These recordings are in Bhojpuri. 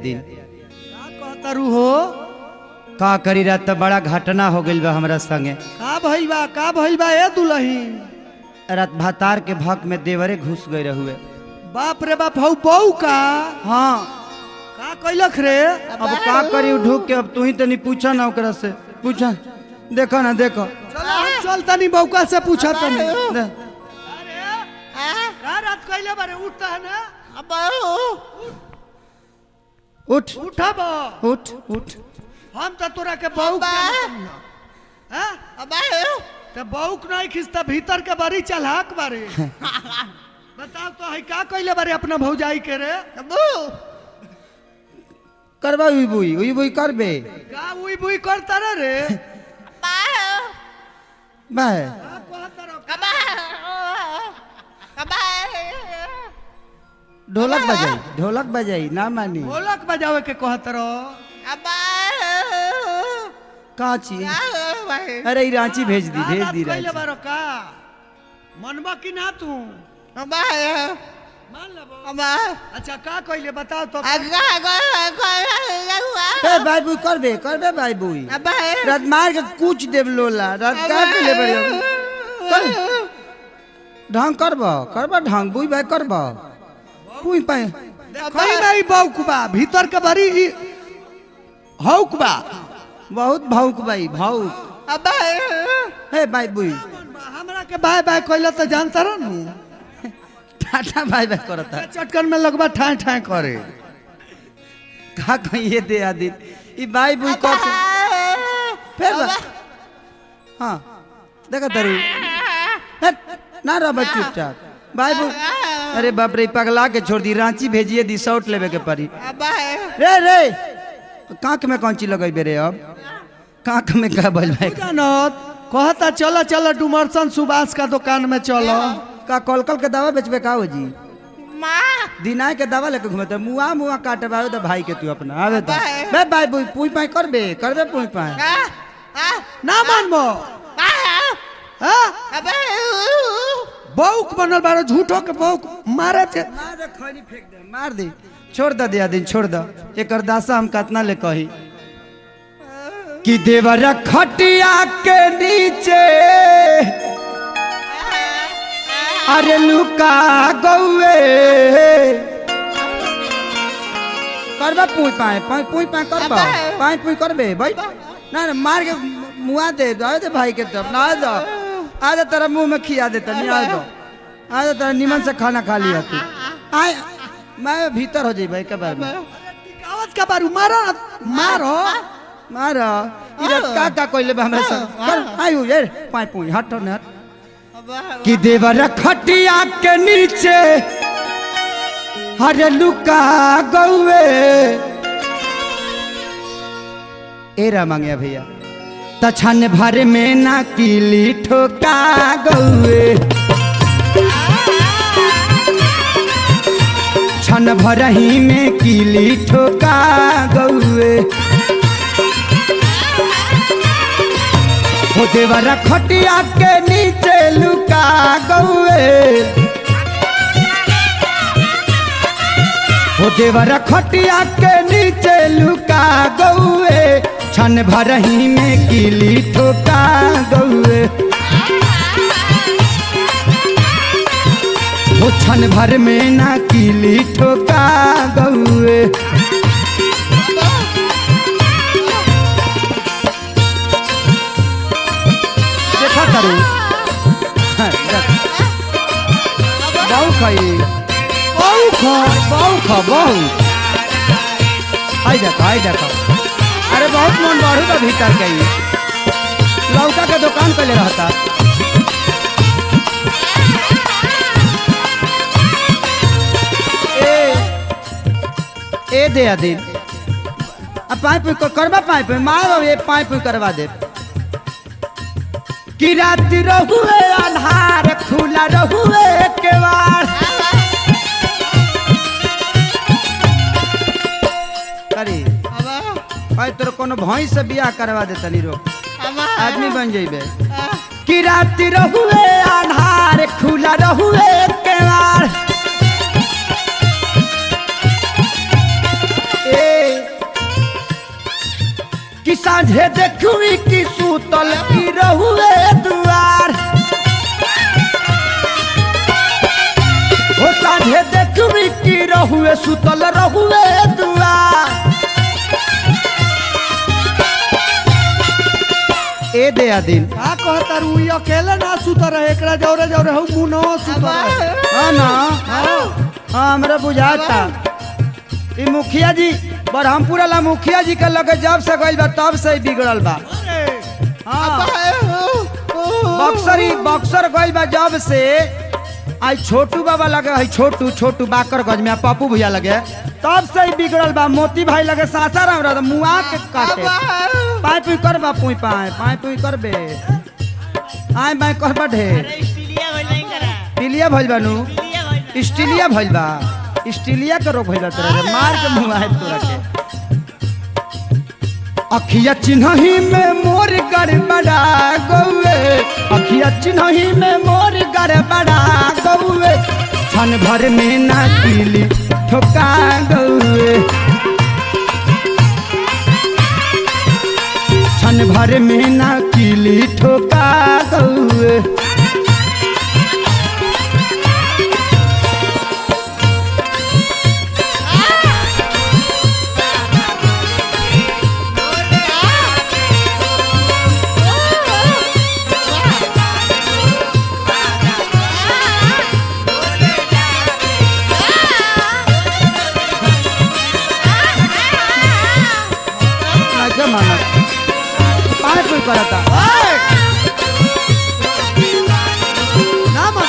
दिन का कहतरू हो का करी रात तो बड़ा घटना हो गइल बा हमरा संगे। का भइल बा ए दुलही? रात भातार के भक में देवरे घुस गए रहुए। बाप रे बाप हौ बहू का हाँ का कैलख रे? अब का करी ढूक के अब तू ही तनी पूछा ना ओकरा से पूछा देखो ना देखो चल तनी बौका से पूछा तनी दे। का रात कैले बारे उठता है ना? उठ उठा बा उठ उठ हम तो तोरा के बहू तो बहू नहीं खिंचता भीतर के बारी चलहाक बारे बताओ तो है का कैले बारे अपना भौजाई के रे? करबा उई बुई करबे का उई बुई करता रे? बाय का कहता रो? ढोलक बजाई ना मानी ढोलक बजावे के कहता रो? काची अरे रांची भेज दी कैले रांची बारो का मनबा की ना तू मान लेबो? अच्छा का कैले बताओ तो? ए भाई बुई करबे भाई बुई रात मार के कुछ देव लोला रात का के बड़े कर ढंग करबा ढंग बुई भाई करबा बुई पाए देखई भाई बौकबा भीतर के बड़ी हौकबा बहुत भावुक भाई भावुक हे भाई बुई हमरा के बाय बाय कैले तो जानता रह नु टाटा भाई करता चटकन में लगवा ठाए ठाए करे का कहिए दे आदित ई भाई बुई को फिर हां देखा दरू ना रह चुपचाप भाई बुई अरे बाप रे पगला के छोड़ दी रांची भेजिए दी शॉट लेवे के पड़ी रे कांख में कौन चीज लगेबे रे अब कांख में का बोल भाई जानत कहता चलो डुमरसन सुभाष का दुकान में चलो का कलकल के दवा बेचबे का हो जी दिनाय के दवा लेके घूमते मुआ काटबावे तो भाई के तू अपना आवे तो बे भाई बुई पुई पाई करबे पुई पाई ना मानबो बौक बनल बारो झूठो के बौक मारे थे मार दे खैनी फेंक दे मार दे छोड़ दे दिया दिन छोड़ दे एकर दासा हम कतना ले कही कि देवर खटिया के नीचे अरे लुका गौए करबा पुई पाए करबा पुई करबे भाई ना मार के मुआ दे भाई के तो ना दो आज तेरा मुंह में खिया देता नहीं आज तेरा निमन से खाना खा लिया तू आए मैं भीतर हो जाई भाई के बारे में टिकावत का बारू मारो इधर का कोइले हमरा संग कर आयु यार पाई पुई हट न कि देवर खटिया के नीचे हरे लुका गौए एरा मांगया भैया तछन भर में ना किली ठोका गौए छन भरही में किली ठोका गौए हो देवर खटिया के नीचे लुका गौए हो देवर खटिया के नीचे लुका गौए छन भरही में किली ठोका गौए वो छन भर में ना किली ठोका गौए देखा करू बहु खाई बहु आई देखो अरे बहुत मन बढ़ू तो भीतर गई लौका के दुकान पे ले रहता ए दे आदि अब पाइप करवा पाइप मारो ये पाइप करवा दे कि रात रहुए अन्हार खुला रहुए केवाड़ अरे भाई तोर कोनो भैंस से बियाह करवा दे तनी रो आदमी बन जाइबे कि रात रहुए अन्हार खुला रहुए केवाड़ ए कि साझे देखुई कि सूतल की रहुए दुआर ओ साझे देखुई कि रहुए सूतल रहुए दुआर ए दे आदिन का कहता रू ई अकेले ना सुता रहे एकरा जौरे जौरे हूँ मुनो सुता रहे हाँ ना हाँ हमरा बुझाता ई मुखिया जी बरहमपुरा ला मुखिया जी के लगे जब से गइल बा तब से ही बिगड़ल बा हाँ बक्सर गइल बा जब से आई छोटू बाबा लगे है छोटू बाकरगंज में पप्पू भैया लगे तब से ही बिगड़ल बा मोती भाई लगे सासाराम रहा मुआ के काटे पाई पुई करबा पाई पुई करबे आय बाय करबा ढेर स्टीलिया भइल बा नु स्टीलिया भइल बा स्टीलिया के रोग भइल बा तोरा रे, मार के मुआ है तोरा के अखिया चिन्हही में मोर गड़बड़ा गौए अखिया चिन्हही में मोर गड़बड़ा गौए क्षण भर में ना पीली ठोका गौए क्षण भर में ना पीली ठोका गौए माना पाए कोई करता ना मन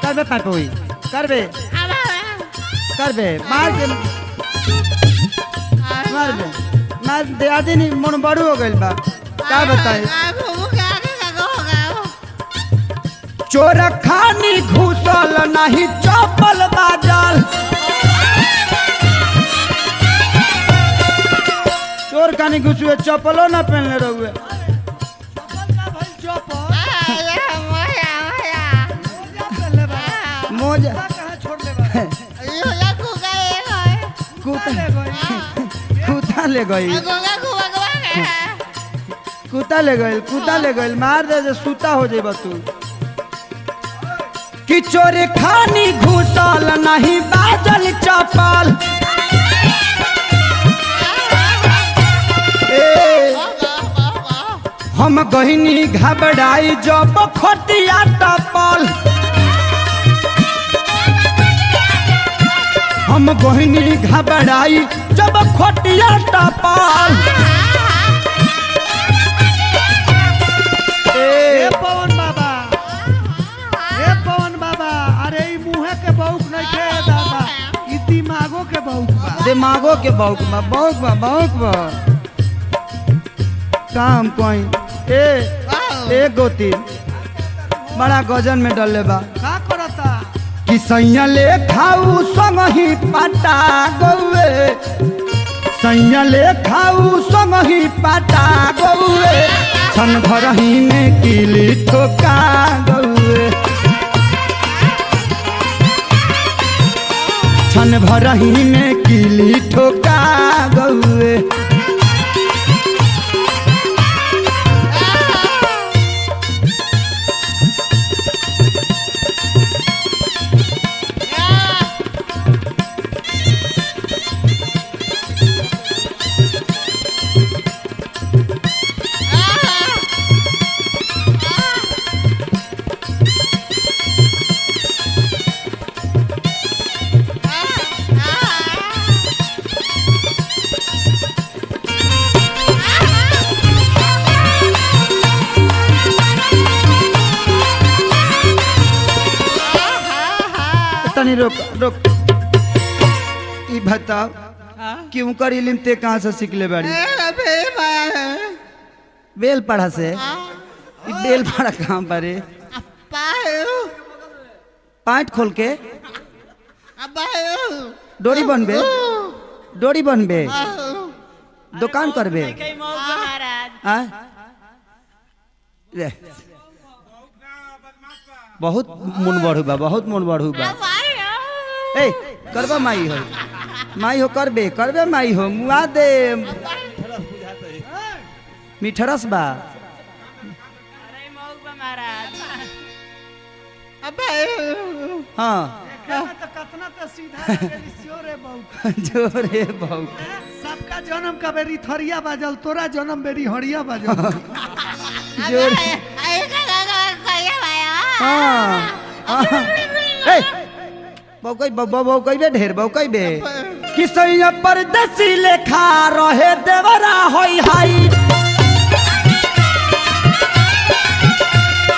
करबे पाए कोई करबे मार के मार दे आदि नहीं मन बड़ू हो गइल बा क्या बताए चोर खानी घुसल नहीं चपल बाजल चोर खानी घुसुए चपलो ना पहनले रहुए मोजा कुत्ता ले गई कुत्ता ले गई मार दे सूता हो जाए तू कि चोर खानी घुसल नहीं बाजल चपल हम गहिनी घबराई जब खटिया टपल हम गहिनी घबराई जब खटिया टपल दिमागो के बौक बा काम कोई ए गोती बड़ा गजन में डले बा का करता कि सैया ले खाऊ संग ही पटा गौए सैया ले खाऊ संग ही पटा गौए छन भर ही में किली ठोका गौए छन भर ही में किली ठोका गौए तनी रोक ई बताओ क्यों कर इल्म ते कहाँ से सीख ले बाड़ी बेल पढ़ा से ई बेल पढ़ा कहाँ पर पाँच खोल के डोरी बनबे दुकान करबे रे बहुत मन बढ़ू बा बहुत मन बढ़ू बा ए करबा माई हो करबे करबे माई हो मुआ दे मिठरस बा हाँ तो कतना तो सीधा लगेली जोरे बौक जोरे बहु सबका जन्म का बेरी थरिया बाजल तोरा जन्म बेरी हड़िया बाजल जोरे हाँ ए बौकई बे ढेर बौकई बे किसैया परदेसी लेखा रहे देवरा होई हाई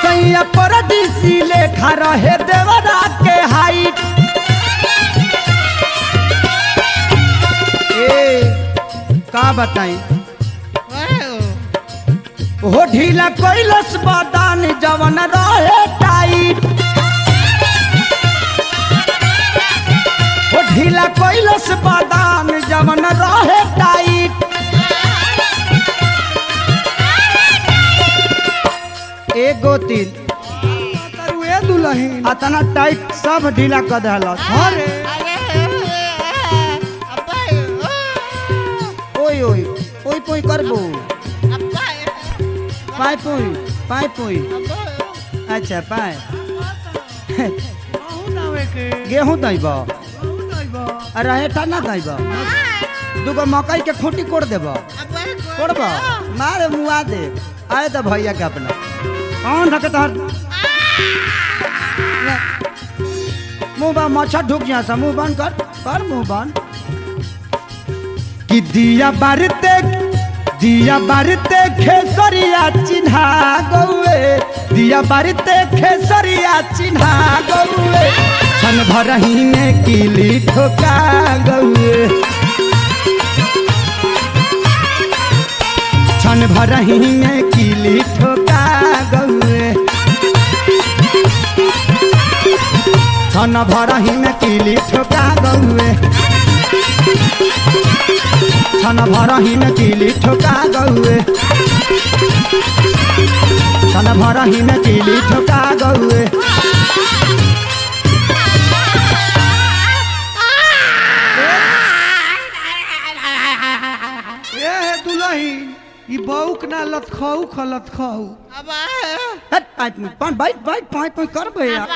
सैया परदेसी लेखा रहे देवरा के हाई ए का बताई हो ढीला कैलस बदान जवन रहे टाइट हो ढीला कैलस बदान जवन रहे टाइट एगो तीन तरुए दुलहीन अतना टाइट सब ढीला कर देलस अरे ओई ओई ओई पोई करबो पाई पोई अच्छा पाए कहू नावे के गेहूं दैबा कहू दैबा अरे हेठा ना दैबा दुगो मकई के खूंटी कोड़ देबा कोड़बा मारे मुआ दे आए तो भैया के अपना कौन धके तोहर मुंह बा मच्छर ढुक जा मुंह बंद कर मुंह बंद कि दिया बारते खेसरिया चिन्हा गौए दिया बारते खेसरिया चिन्हा गौए छन भरही में किली ठोका गौए छन भरही में किली ठोका गौए छन भरही में किली ठोका गौए छन भरही में किली ठोका गौए छन भरही में किली ठोका गौए ए हे दुलहीन ई बौक ना लतखाऊ खलतखाऊ हट पाइप में पाइप करबे यार